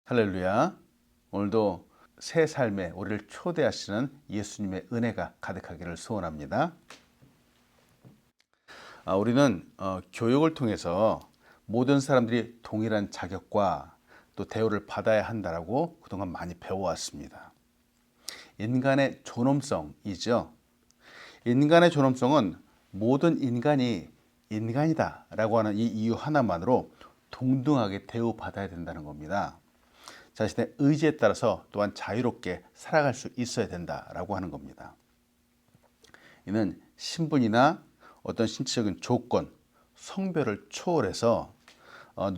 할렐루야. 오늘도 새 삶에 우리를 초대하시는 예수님의 은혜가 가득하기를 소원합니다. 우리는 교육을 통해서 모든 사람들이 동일한 자격과 또 대우를 받아야 한다라고 그동안 많이 배워왔습니다. 인간의 존엄성이죠. 인간의 존엄성은 모든 인간이 인간이다라고 하는 이 이유 하나만으로 동등하게 대우받아야 된다는 겁니다. 자신의 의지에 따라서 또한 자유롭게 살아갈 수 있어야 된다라고 하는 겁니다. 이는 신분이나 어떤 신체적인 조건, 성별을 초월해서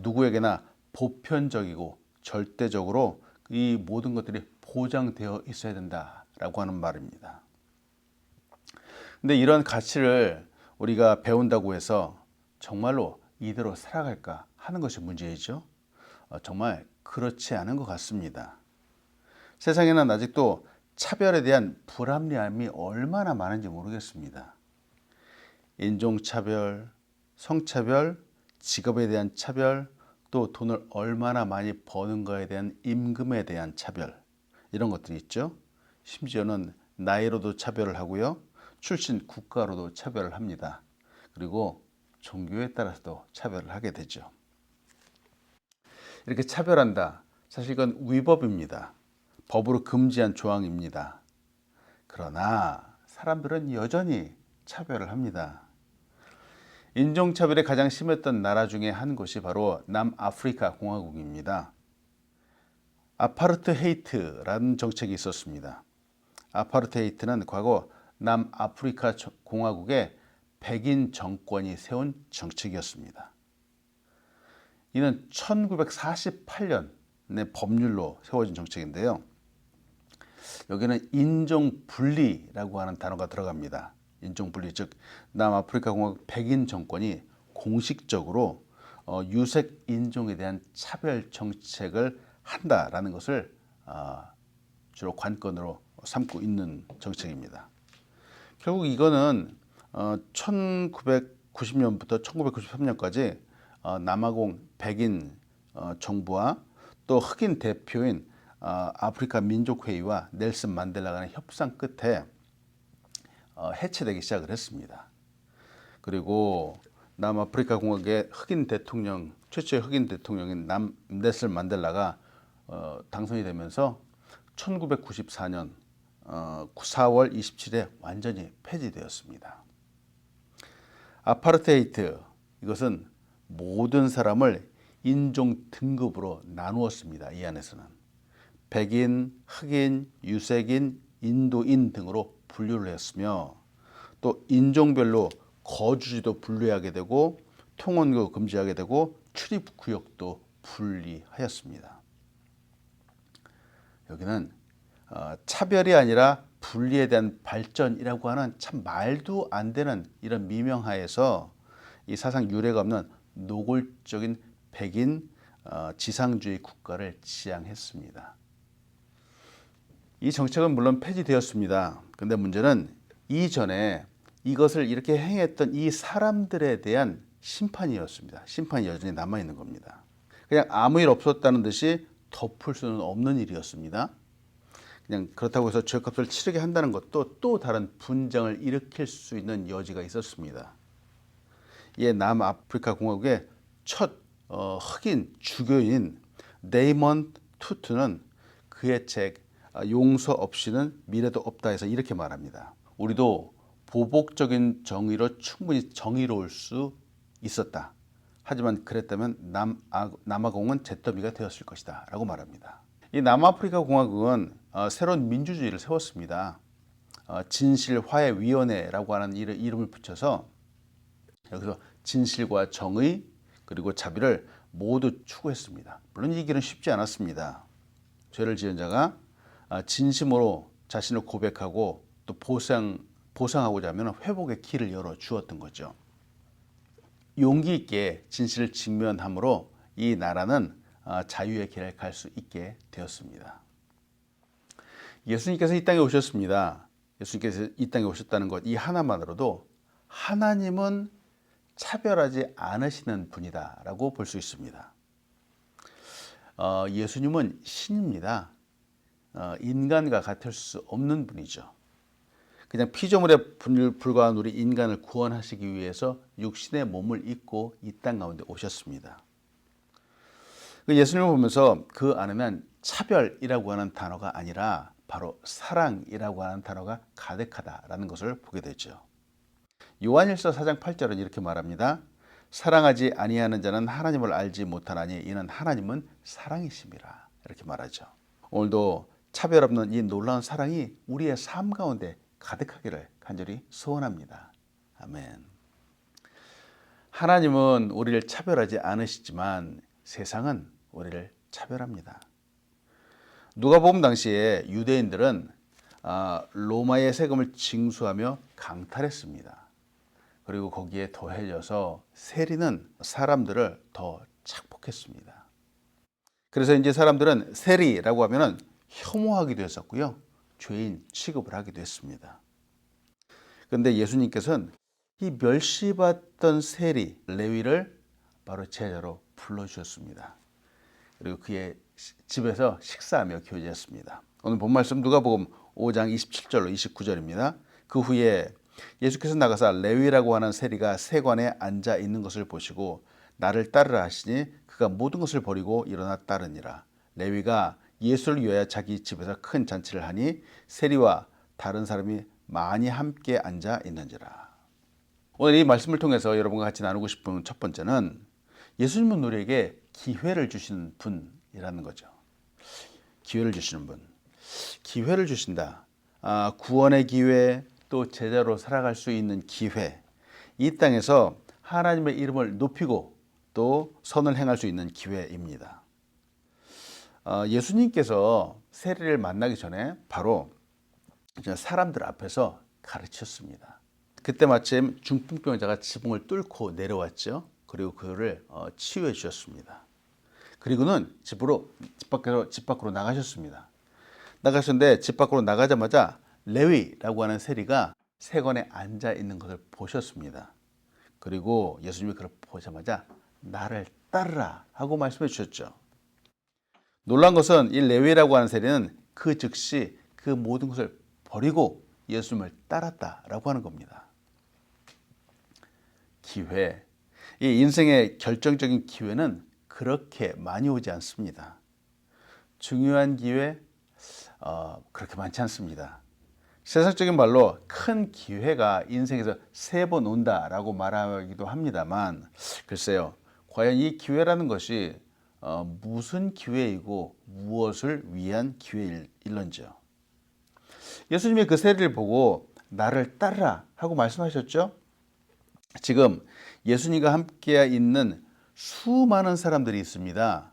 누구에게나 보편적이고 절대적으로 이 모든 것들이 보장되어 있어야 된다라고 하는 말입니다. 근데 이런 가치를 우리가 배운다고 해서 정말로 이대로 살아갈까 하는 것이 문제이죠. 정말 그렇지 않은 것 같습니다. 세상에는 아직도 차별에 대한 불합리함이 얼마나 많은지 모르겠습니다. 인종차별, 성차별, 직업에 대한 차별, 또 돈을 얼마나 많이 버는가에 대한 임금에 대한 차별, 이런 것들이 있죠. 심지어는 나이로도 차별을 하고요. 출신 국가로도 차별을 합니다. 그리고 종교에 따라서도 차별을 하게 되죠. 이렇게 차별한다. 사실 이건 위법입니다. 법으로 금지한 조항입니다. 그러나 사람들은 여전히 차별을 합니다. 인종차별이 가장 심했던 나라 중에 한 곳이 바로 남아프리카 공화국입니다. 아파르트헤이트라는 정책이 있었습니다. 아파르트헤이트는 과거 남아프리카 공화국의 백인 정권이 세운 정책이었습니다. 이는 1948년의 법률로 세워진 정책인데요. 여기는 인종분리라고 하는 단어가 들어갑니다. 인종분리, 즉 남아프리카 공화국 백인 정권이 공식적으로 유색 인종에 대한 차별 정책을 한다라는 것을 주로 관건으로 삼고 있는 정책입니다. 결국 이거는 1990년부터 1993년까지 남아공 백인 정부와 또 흑인 대표인 아프리카 민족회의와 넬슨 만델라 간의 협상 끝에 해체되기 시작을 했습니다. 그리고 남아프리카 공화국의 흑인 대통령, 최초의 흑인 대통령인 넬슨 만델라가 당선이 되면서 1994년 4월 27일에 완전히 폐지되었습니다. 아파르테이트, 이것은 모든 사람을 인종 등급으로 나누었습니다. 이 안에서는 백인, 흑인, 유색인, 인도인 등으로 분류를 했으며 또 인종별로 거주지도 분류하게 되고 통원도 금지하게 되고 출입구역도 분리하였습니다. 여기는 차별이 아니라 분리에 대한 발전이라고 하는 참 말도 안 되는 이런 미명하에서 이 사상 유례가 없는 노골적인 백인 지상주의 국가를 지향했습니다. 이 정책은 물론 폐지되었습니다. 그런데 문제는 이전에 이것을 이렇게 행했던 이 사람들에 대한 심판이었습니다. 심판이 여전히 남아있는 겁니다. 그냥 아무 일 없었다는 듯이 덮을 수는 없는 일이었습니다. 그냥 그렇다고 해서 죄값을 치르게 한다는 것도 또 다른 분쟁을 일으킬 수 있는 여지가 있었습니다. 이에 남아프리카 공화국의 첫 흑인 주교인 데이먼 투투는 그의 책 용서 없이는 미래도 없다 해서 이렇게 말합니다. 우리도 보복적인 정의로 충분히 정의로울 수 있었다. 하지만 그랬다면 남아공은 잿더미가 되었을 것이다 라고 말합니다. 이 남아프리카 공화국은 새로운 민주주의를 세웠습니다. 진실화해위원회라고 하는 이름을 붙여서 여기서 진실과 정의 그리고 자비를 모두 추구했습니다. 물론 이 길은 쉽지 않았습니다. 죄를 지은 자가 진심으로 자신을 고백하고 또 보상하고자 하면 회복의 길을 열어주었던 거죠. 용기 있게 진실을 직면함으로 이 나라는 자유의 길을 갈 수 있게 되었습니다. 예수님께서 이 땅에 오셨습니다. 예수님께서 이 땅에 오셨다는 것, 이 하나만으로도 하나님은 차별하지 않으시는 분이다라고 볼 수 있습니다. 예수님은 신입니다. 인간과 같을 수 없는 분이죠. 그냥 피조물에 불과한 우리 인간을 구원하시기 위해서 육신의 몸을 입고 이 땅 가운데 오셨습니다. 예수님을 보면서 그 안에는 차별이라고 하는 단어가 아니라 바로 사랑이라고 하는 단어가 가득하다라는 것을 보게 되죠. 요한일서 4장 8절은 이렇게 말합니다. 사랑하지 아니하는 자는 하나님을 알지 못하나니 이는 하나님은 사랑이심이라. 이렇게 말하죠. 오늘도 차별 없는 이 놀라운 사랑이 우리의 삶 가운데 가득하기를 간절히 소원합니다. 아멘. 하나님은 우리를 차별하지 않으시지만 세상은 우리를 차별합니다. 누가복음 당시에 유대인들은 로마의 세금을 징수하며 강탈했습니다. 그리고 거기에 더해져서 세리는 사람들을 더 착복했습니다. 그래서 이제 사람들은 세리라고 하면은 혐오하기도 했었고요. 죄인 취급을 하기도 했습니다. 그런데 예수님께서는 이 멸시받던 세리 레위를 바로 제자로 불러주셨습니다. 그리고 그의 집에서 식사하며 교제했습니다. 오늘 본 말씀 누가복음 5장 27절로 29절입니다. 그 후에 예수께서 나가사 레위라고 하는 세리가 세관에 앉아 있는 것을 보시고 나를 따르라 하시니 그가 모든 것을 버리고 일어나 따르니라. 레위가 예수를 위하여 자기 집에서 큰 잔치를 하니 세리와 다른 사람이 많이 함께 앉아 있는지라. 오늘 이 말씀을 통해서 여러분과 같이 나누고 싶은 첫 번째는 예수님은 우리에게 기회를 주시는 분이라는 거죠. 기회를 주시는 분. 기회를 주신다. 구원의 기회, 또 제자로 살아갈 수 있는 기회. 이 땅에서 하나님의 이름을 높이고 또 선을 행할 수 있는 기회입니다. 예수님께서 세리를 만나기 전에 바로 사람들 앞에서 가르쳤습니다. 그때 마침 중풍병자가 지붕을 뚫고 내려왔죠. 그리고 그를 치유해 주셨습니다. 그리고는 집 밖으로 나가셨습니다. 나가셨는데 집 밖으로 나가자마자 레위라고 하는 세리가 세관에 앉아 있는 것을 보셨습니다. 그리고 예수님이 그를 보자마자 나를 따르라 하고 말씀해 주셨죠. 놀란 것은 이 레위라고 하는 세리는 그 즉시 그 모든 것을 버리고 예수님을 따랐다라고 하는 겁니다. 기회, 이 인생의 결정적인 기회는 그렇게 많이 오지 않습니다. 중요한 기회 그렇게 많지 않습니다. 세상적인 말로 큰 기회가 인생에서 3번 온다라고 말하기도 합니다만 글쎄요, 과연 이 기회라는 것이 무슨 기회이고 무엇을 위한 기회일런지요. 예수님이 그 세리를 보고 나를 따르라 하고 말씀하셨죠. 지금 예수님과 함께 있는 수많은 사람들이 있습니다.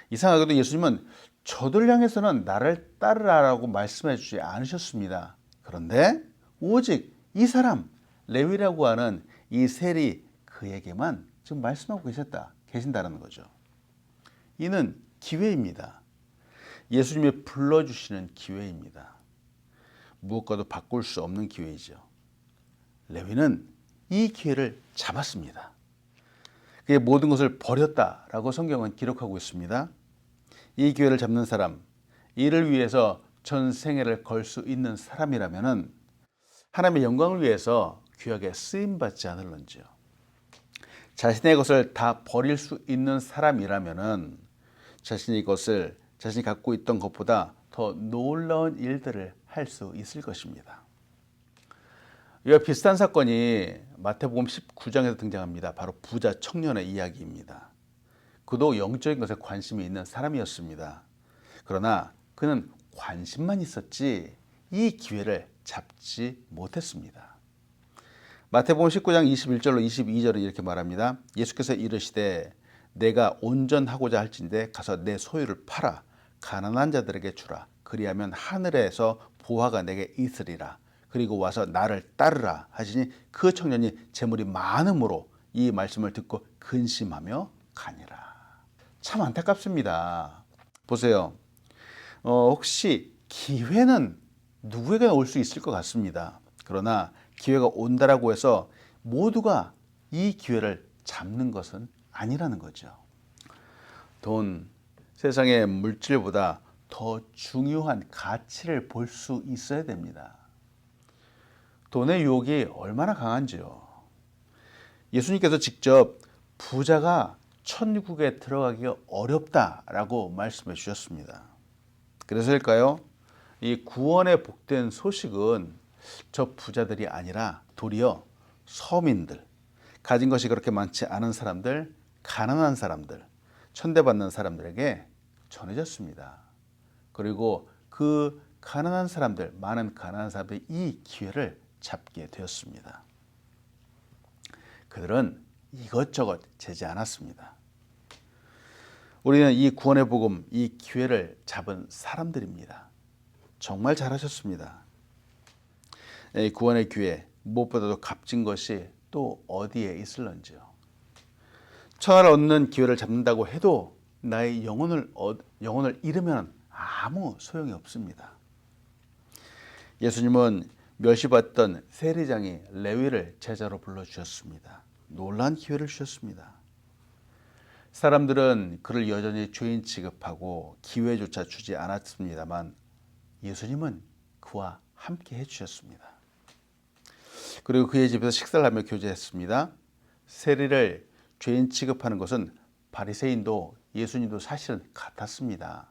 이상하게도 예수님은 저들 향해서는 나를 따르라라고 말씀해 주지 않으셨습니다. 그런데 오직 이 사람 레위라고 하는 이 세리 그에게만 지금 말씀하고 계신다는 거죠. 이는 기회입니다. 예수님이 불러주시는 기회입니다. 무엇과도 바꿀 수 없는 기회이죠. 레위는 이 기회를 잡았습니다. 그의 모든 것을 버렸다라고 성경은 기록하고 있습니다. 이 기회를 잡는 사람, 이를 위해서 전생애를 걸 수 있는 사람이라면 하나님의 영광을 위해서 귀하게 쓰임받지 않을런지요. 자신의 것을 다 버릴 수 있는 사람이라면 자신이 갖고 있던 것보다 더 놀라운 일들을 할 수 있을 것입니다. 이와 비슷한 사건이 마태복음 19장에서 등장합니다. 바로 부자 청년의 이야기입니다. 그도 영적인 것에 관심이 있는 사람이었습니다. 그러나 그는 관심만 있었지 이 기회를 잡지 못했습니다. 마태복음 19장 21절로 22절은 이렇게 말합니다. 예수께서 이르시되 내가 온전하고자 할진대 가서 내 소유를 팔아 가난한 자들에게 주라. 그리하면 하늘에서 보화가 내게 있으리라. 그리고 와서 나를 따르라 하시니 그 청년이 재물이 많음으로 이 말씀을 듣고 근심하며 가니라. 참 안타깝습니다. 보세요. 혹시 기회는 누구에게나 올 수 있을 것 같습니다. 그러나 기회가 온다라고 해서 모두가 이 기회를 잡는 것은 아니라는 거죠. 돈, 세상의 물질보다 더 중요한 가치를 볼 수 있어야 됩니다. 돈의 유혹이 얼마나 강한지요. 예수님께서 직접 부자가 천국에 들어가기가 어렵다라고 말씀해 주셨습니다. 그래서일까요? 이 구원의 복된 소식은 저 부자들이 아니라 도리어 서민들, 가진 것이 그렇게 많지 않은 사람들, 가난한 사람들, 천대받는 사람들에게 전해졌습니다. 그리고 그 가난한 사람들, 많은 가난한 사람들이 이 기회를 잡게 되었습니다. 그들은 이것저것 재지 않았습니다. 우리는 이 구원의 복음, 이 기회를 잡은 사람들입니다. 정말 잘하셨습니다. 이 구원의 기회, 무엇보다도 값진 것이 또 어디에 있을런지요. 천하를 얻는 기회를 잡는다고 해도 나의 영혼을 잃으면 아무 소용이 없습니다. 예수님은 멸시받던 세리장이 레위를 제자로 불러주셨습니다. 놀라운 기회를 주셨습니다. 사람들은 그를 여전히 죄인 취급하고 기회조차 주지 않았습니다만 예수님은 그와 함께 해주셨습니다. 그리고 그의 집에서 식사를 하며 교제했습니다. 세리를 죄인 취급하는 것은 바리새인도 예수님도 사실은 같았습니다.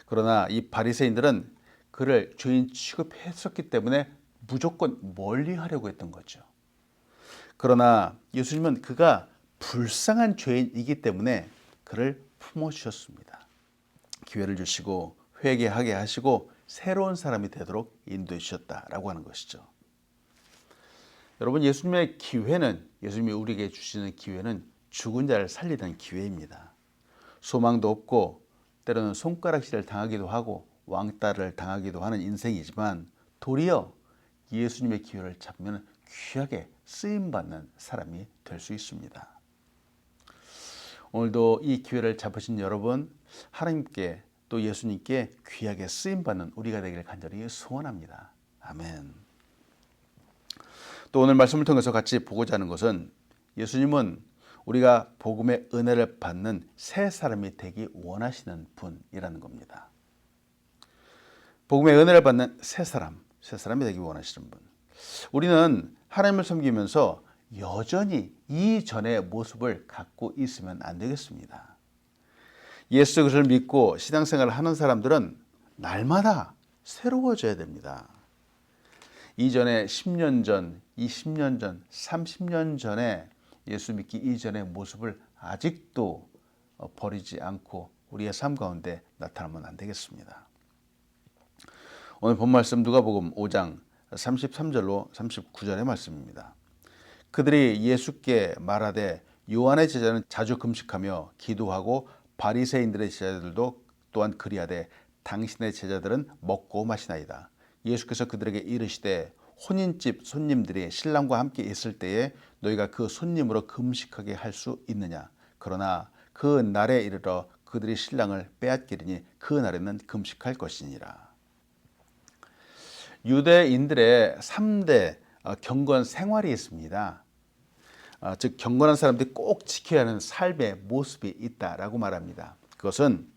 그러나 이 바리새인들은 그를 죄인 취급했었기 때문에 무조건 멀리하려고 했던 거죠. 그러나 예수님은 그가 불쌍한 죄인이기 때문에 그를 품어주셨습니다. 기회를 주시고 회개하게 하시고 새로운 사람이 되도록 인도해 주셨다라고 하는 것이죠. 여러분, 예수님의 기회는, 예수님이 우리에게 주시는 기회는 죽은 자를 살리는 기회입니다. 소망도 없고 때로는 손가락질을 당하기도 하고 왕따를 당하기도 하는 인생이지만 도리어 예수님의 기회를 잡으면 귀하게 쓰임받는 사람이 될 수 있습니다. 오늘도 이 기회를 잡으신 여러분, 하나님께 또 예수님께 귀하게 쓰임받는 우리가 되기를 간절히 소원합니다. 아멘. 또 오늘 말씀을 통해서 같이 보고자 하는 것은 예수님은 우리가 복음의 은혜를 받는 새 사람이 되기 원하시는 분이라는 겁니다. 복음의 은혜를 받는 새 사람이 되기 원하시는 분. 우리는 하나님을 섬기면서 여전히 이전의 모습을 갖고 있으면 안 되겠습니다. 예수 그리스도를 믿고 신앙생활을 하는 사람들은 날마다 새로워져야 됩니다. 이전에 10년 전, 20년 전, 30년 전에 예수 믿기 이전의 모습을 아직도 버리지 않고 우리의 삶 가운데 나타나면 안 되겠습니다. 오늘 본 말씀 누가복음 5장 33절로 39절의 말씀입니다. 그들이 예수께 말하되 요한의 제자는 자주 금식하며 기도하고 바리새인들의 제자들도 또한 그리하되 당신의 제자들은 먹고 마시나이다. 예수께서 그들에게 이르시되 혼인집 손님들이 신랑과 함께 있을 때에 너희가 그 손님으로 금식하게 할 수 있느냐. 그러나 그 날에 이르러 그들이 신랑을 빼앗기리니 그 날에는 금식할 것이니라. 유대인들의 3대 경건 생활이 있습니다. 즉 경건한 사람들이 꼭 지켜야 하는 삶의 모습이 있다라고 말합니다. 그것은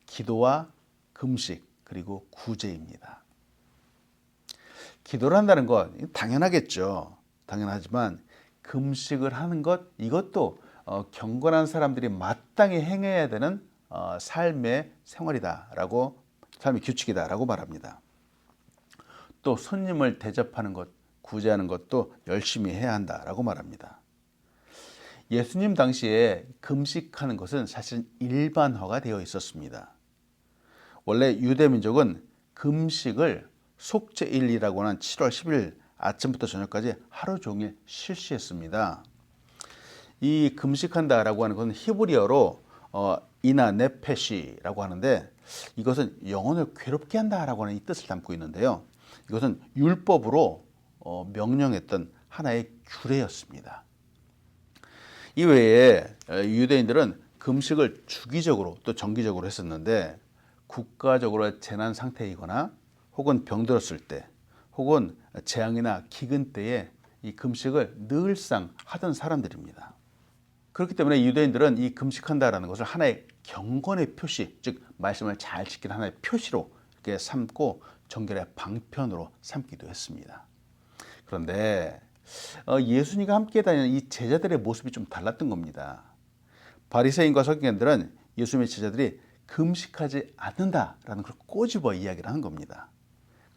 기도와 금식 그리고 구제입니다. 기도를 한다는 건 당연하겠죠. 당연하지만 금식을 하는 것, 이것도 경건한 사람들이 마땅히 행해야 되는 삶의 생활이다라고, 삶의 규칙이다라고 말합니다. 또 손님을 대접하는 것, 구제하는 것도 열심히 해야 한다라고 말합니다. 예수님 당시에 금식하는 것은 사실 일반화가 되어 있었습니다. 원래 유대민족은 금식을 속죄일이라고 하는 7월 10일 아침부터 저녁까지 하루 종일 실시했습니다. 이 금식한다라고 하는 것은 히브리어로 이나 네페시라고 하는데 이것은 영혼을 괴롭게 한다라고 하는 이 뜻을 담고 있는데요. 이것은 율법으로 명령했던 하나의 규례였습니다. 이외에 유대인들은 금식을 주기적으로 또 정기적으로 했었는데 국가적으로 재난 상태이거나 혹은 병들었을 때 혹은 재앙이나 기근 때에 이 금식을 늘상 하던 사람들입니다. 그렇기 때문에 유대인들은 이 금식한다라는 것을 하나의 경건의 표시, 즉 말씀을 잘 지키는 하나의 표시로 이렇게 삼고 정결의 방편으로 삼기도 했습니다. 그런데 예수님과 함께 다니는 이 제자들의 모습이 좀 달랐던 겁니다. 바리새인과 서기관들은 예수님의 제자들이 금식하지 않는다라는 걸 꼬집어 이야기를 하는 겁니다.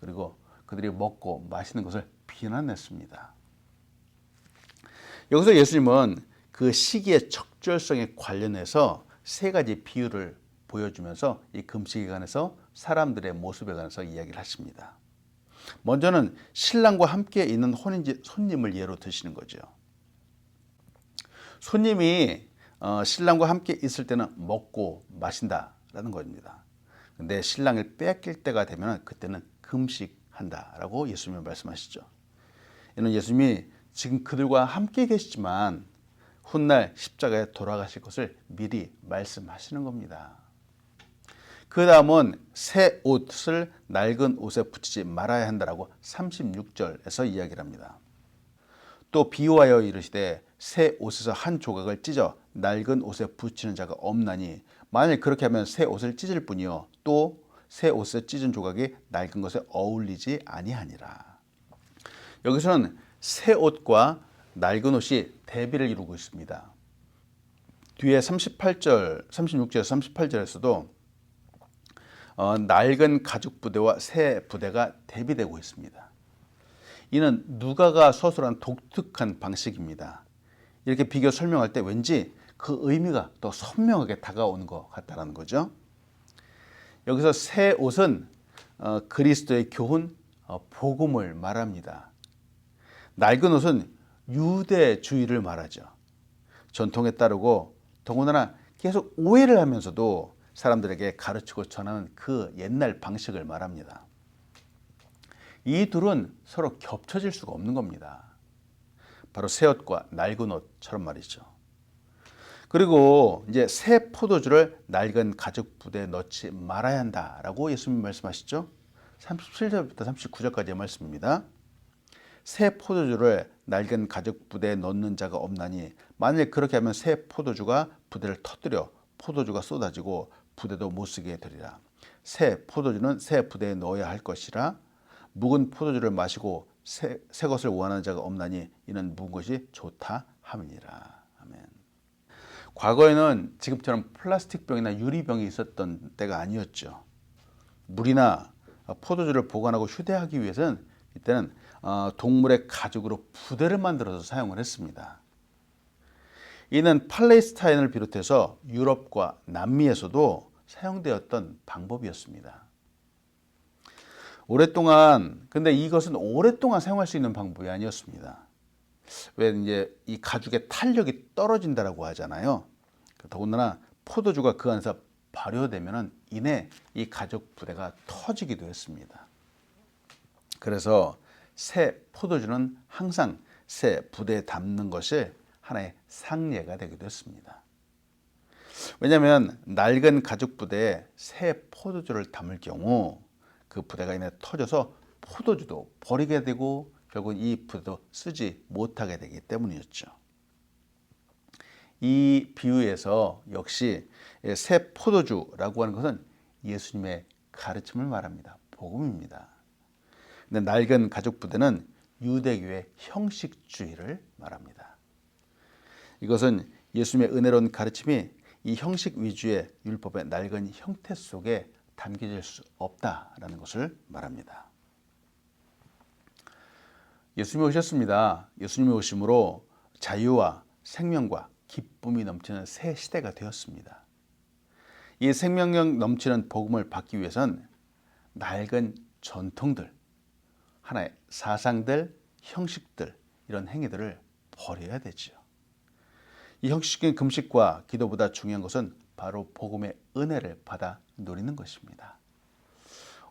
그리고 그들이 먹고 마시는 것을 비난했습니다. 여기서 예수님은 그 시기의 적절성에 관련해서 세 가지 비유를 보여주면서 이 금식에 관해서 사람들의 모습에 관해서 이야기를 하십니다. 먼저는 신랑과 함께 있는 혼인집 손님을 예로 드시는 거죠. 손님이 신랑과 함께 있을 때는 먹고 마신다라는 겁니다. 근데 신랑을 뺏길 때가 되면 그때는 금식한다라고 예수님이 말씀하시죠. 이는 예수님이 지금 그들과 함께 계시지만 훗날 십자가에 돌아가실 것을 미리 말씀하시는 겁니다. 그 다음은 새 옷을 낡은 옷에 붙이지 말아야 한다라고 36절에서 이야기를 합니다. 또 비유하여 이르시되 새 옷에서 한 조각을 찢어 낡은 옷에 붙이는 자가 없나니 만일 그렇게 하면 새 옷을 찢을 뿐이요 또 새 옷에 찢은 조각이 낡은 것에 어울리지 아니하니라. 여기서는 새 옷과 낡은 옷이 대비를 이루고 있습니다. 뒤에 38절, 36절에서 38절에서도 낡은 가죽 부대와 새 부대가 대비되고 있습니다. 이는 누가가 서술한 독특한 방식입니다. 이렇게 비교 설명할 때 왠지 그 의미가 더 선명하게 다가오는 것 같다는 거죠. 여기서 새 옷은 그리스도의 교훈, 복음을 말합니다. 낡은 옷은 유대주의를 말하죠. 전통에 따르고 더군다나 계속 오해를 하면서도 사람들에게 가르치고 전하는 그 옛날 방식을 말합니다. 이 둘은 서로 겹쳐질 수가 없는 겁니다. 바로 새 옷과 낡은 옷처럼 말이죠. 그리고 이제 새 포도주를 낡은 가죽 부대에 넣지 말아야 한다라고 예수님 말씀하시죠. 37절부터 39절까지의 말씀입니다. 새 포도주를 낡은 가죽 부대에 넣는 자가 없나니 만일 그렇게 하면 새 포도주가 부대를 터뜨려 포도주가 쏟아지고 부대도 못 쓰게 되리라. 새 포도주는 새 부대에 넣어야 할 것이라 묵은 포도주를 마시고 새 것을 원하는 자가 없나니 이는 묵은 것이 좋다 함이니라. 아멘. 과거에는 지금처럼 플라스틱 병이나 유리병이 있었던 때가 아니었죠. 물이나 포도주를 보관하고 휴대하기 위해서는 이때는 동물의 가죽으로 부대를 만들어서 사용을 했습니다. 이는 팔레스타인을 비롯해서 유럽과 남미에서도 사용되었던 방법이었습니다. 근데 이것은 오랫동안 사용할 수 있는 방법이 아니었습니다. 왜 이제 이 가죽의 탄력이 떨어진다라고 하잖아요. 더군다나 포도주가 그 안에서 발효되면 이내 이 가죽 부대가 터지기도 했습니다. 그래서 새 포도주는 항상 새 부대에 담는 것이 하나의 상례가 되기도 했습니다. 왜냐하면 낡은 가죽 부대에 새 포도주를 담을 경우 그 부대가 이내 터져서 포도주도 버리게 되고 결국 이 부대도 쓰지 못하게 되기 때문이었죠. 이 비유에서 역시 새 포도주라고 하는 것은 예수님의 가르침을 말합니다. 복음입니다. 근데 낡은 가죽 부대는 유대교의 형식주의를 말합니다. 이것은 예수님의 은혜로운 가르침이 이 형식 위주의 율법의 낡은 형태 속에 담겨질 수 없다라는 것을 말합니다. 예수님이 오셨습니다. 예수님이 오심으로 자유와 생명과 기쁨이 넘치는 새 시대가 되었습니다. 이 생명력 넘치는 복음을 받기 위해선 낡은 전통들, 하나의 사상들, 형식들, 이런 행위들을 버려야 되죠. 이 형식적인 금식과 기도보다 중요한 것은 바로 복음의 은혜를 받아 누리는 것입니다.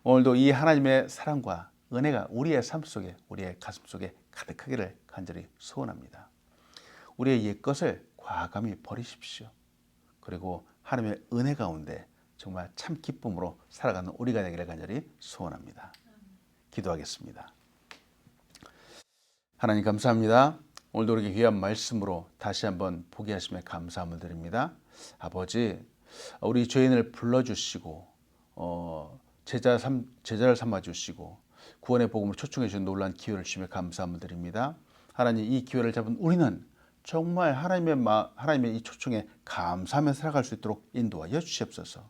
오늘도 이 하나님의 사랑과 은혜가 우리의 삶 속에, 우리의 가슴 속에 가득하기를 간절히 소원합니다. 우리의 옛것을 과감히 버리십시오. 그리고 하나님의 은혜 가운데 정말 참 기쁨으로 살아가는 우리가 되기를 간절히 소원합니다. 기도하겠습니다. 하나님 감사합니다. 오늘도 우리에게 귀한 말씀으로 다시 한번 보게 하심에 감사함을 드립니다. 아버지, 우리 죄인을 불러주시고 제자를 삼아주시고 구원의 복음을 초청해 주신 놀라운 기회를 주시며 감사함을 드립니다. 하나님, 이 기회를 잡은 우리는 정말 하나님의 이 초청에 감사하며 살아갈 수 있도록 인도하여 주시옵소서.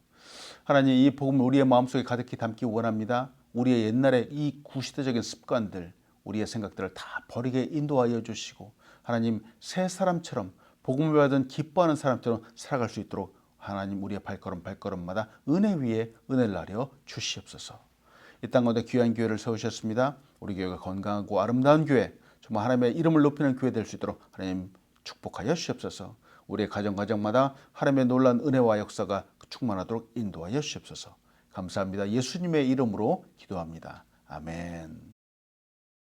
하나님, 이 복음을 우리의 마음속에 가득히 담기 원합니다. 우리의 옛날의 이 구시대적인 습관들, 우리의 생각들을 다 버리게 인도하여 주시고 하나님, 새 사람처럼 복음을 받은 기뻐하는 사람처럼 살아갈 수 있도록 하나님, 우리의 발걸음마다 은혜 위에 은혜를 나려 주시옵소서. 이 땅 가운데 귀한 교회를 세우셨습니다. 우리 교회가 건강하고 아름다운 교회, 정말 하나님의 이름을 높이는 교회 될 수 있도록 하나님 축복하여 주시옵소서. 우리의 가정마다 하나님의 놀라운 은혜와 역사가 충만하도록 인도하여 주시옵소서. 감사합니다. 예수님의 이름으로 기도합니다. 아멘.